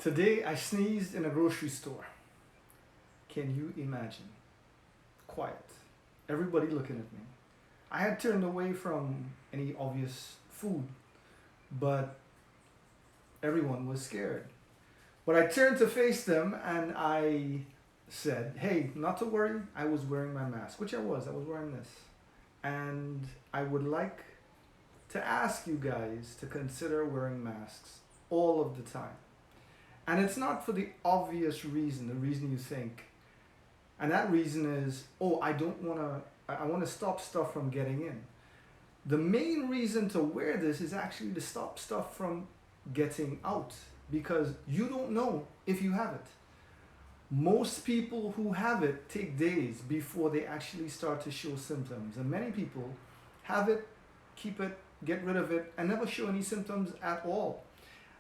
Today I sneezed in a grocery store. Can you imagine? Quiet. Everybody looking at me. I had turned away from any obvious food, but everyone was scared. But I turned to face them and I said, hey, not to worry, I was wearing my mask, which I was wearing this. And I would like to ask you guys to consider wearing masks all of the time. And it's not for the obvious reason, the reason you think. And that reason is, oh, I want to stop stuff from getting in. The main reason to wear this is actually to stop stuff from getting out, because you don't know if you have it. Most people who have it take days before they actually start to show symptoms. And many people have it, keep it, get rid of it, and never show any symptoms at all.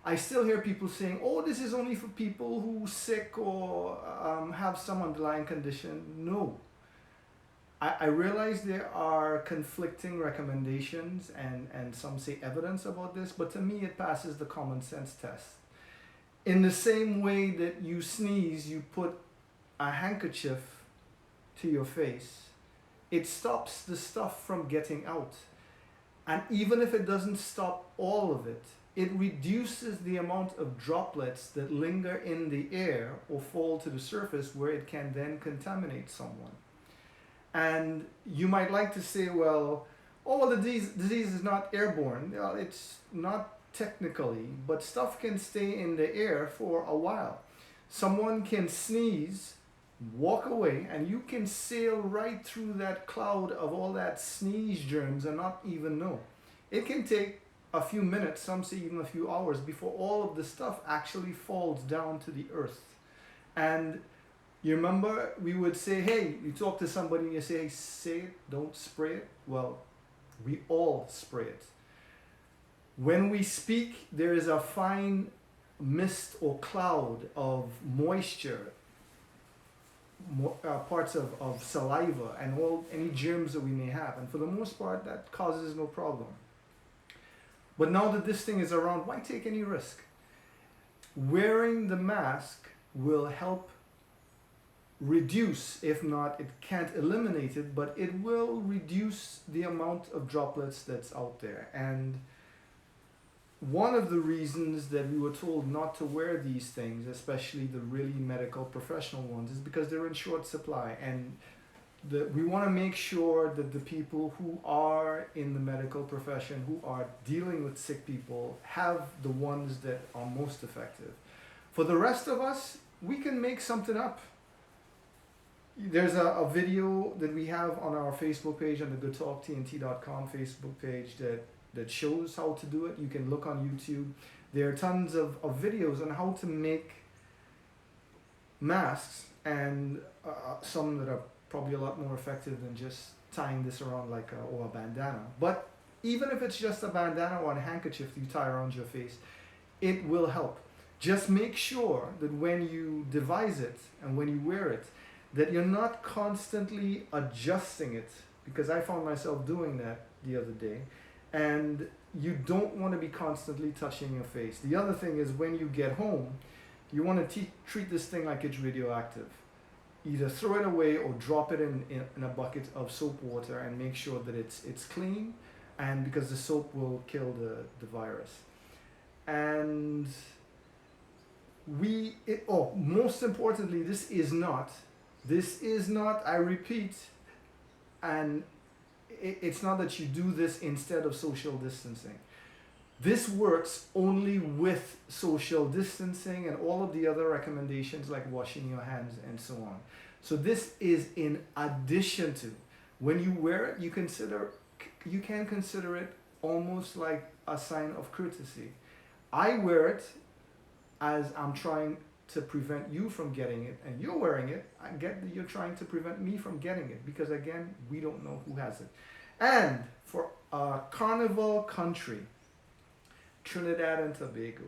I still hear people saying, oh, this is only for people who are sick or have some underlying condition. No. I realize there are conflicting recommendations and some say evidence about this, but to me it passes the common sense test. In the same way that you sneeze, you put a handkerchief to your face, it stops the stuff from getting out. And even if it doesn't stop all of it, it reduces the amount of droplets that linger in the air or fall to the surface where it can then contaminate someone. And you might like to say, well, oh, the disease is not airborne. Well, it's not technically, but stuff can stay in the air for a while. Someone can sneeze, walk away, and you can sail right through that cloud of all that sneeze germs and not even know. It can take a few minutes, some say even a few hours, before all of the stuff actually falls down to the earth. And you remember we would say, hey, you talk to somebody and you say, hey, say it, don't spray it. Well, we all spray it. When we speak, there is a fine mist or cloud of moisture, parts of saliva and any germs that we may have. And for the most part, that causes no problem. But now that this thing is around, why take any risk? Wearing the mask will help reduce, if not, it can't eliminate it, but it will reduce the amount of droplets that's out there. And one of the reasons that we were told not to wear these things, especially the really medical professional ones, is because they're in short supply. And we want to make sure that the people who are in the medical profession, who are dealing with sick people, have the ones that are most effective. For the rest of us, we can make something up. There's a video that we have on our Facebook page, on the goodtalkTnT.com Facebook page, that shows how to do it. You can look on YouTube. There are tons of videos on how to make masks, and some that are probably a lot more effective than just tying this around like or a bandana. But even if it's just a bandana or a handkerchief you tie around your face, it will help. Just make sure that when you devise it and when you wear it, that you're not constantly adjusting it, because I found myself doing that the other day, and you don't want to be constantly touching your face. The other thing is, when you get home, you want to treat this thing like it's radioactive. Either throw it away or drop it in a bucket of soap water and make sure that it's clean, and because the soap will kill the virus. And most importantly, this is not, I repeat, and it's not that you do this instead of social distancing. This works only with social distancing and all of the other recommendations like washing your hands and so on. So this is in addition to. When you wear it, you can consider it almost like a sign of courtesy. I wear it as I'm trying to prevent you from getting it, and you're wearing it. I get that you're trying to prevent me from getting it, because again, we don't know who has it. And for a carnival country, Trinidad and Tobago,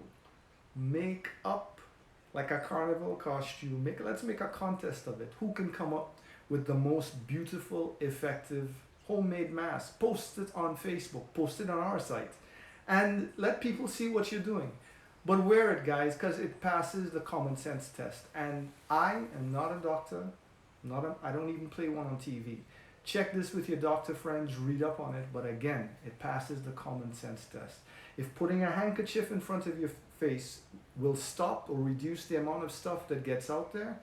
make up like a carnival costume. Let's make a contest of it. Who can come up with the most beautiful, effective homemade mask? Post it on Facebook, post it on our site, and let people see what you're doing. But wear it, guys, because it passes the common sense test. And I am not a doctor. I don't even play one on TV. Check this with your doctor friends, read up on it, but again, it passes the common sense test. If putting a handkerchief in front of your face will stop or reduce the amount of stuff that gets out there,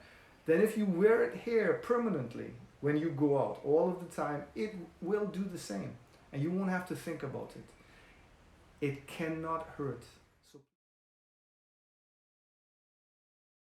then if you wear it here permanently when you go out all of the time, it will do the same. And you won't have to think about it. It cannot hurt.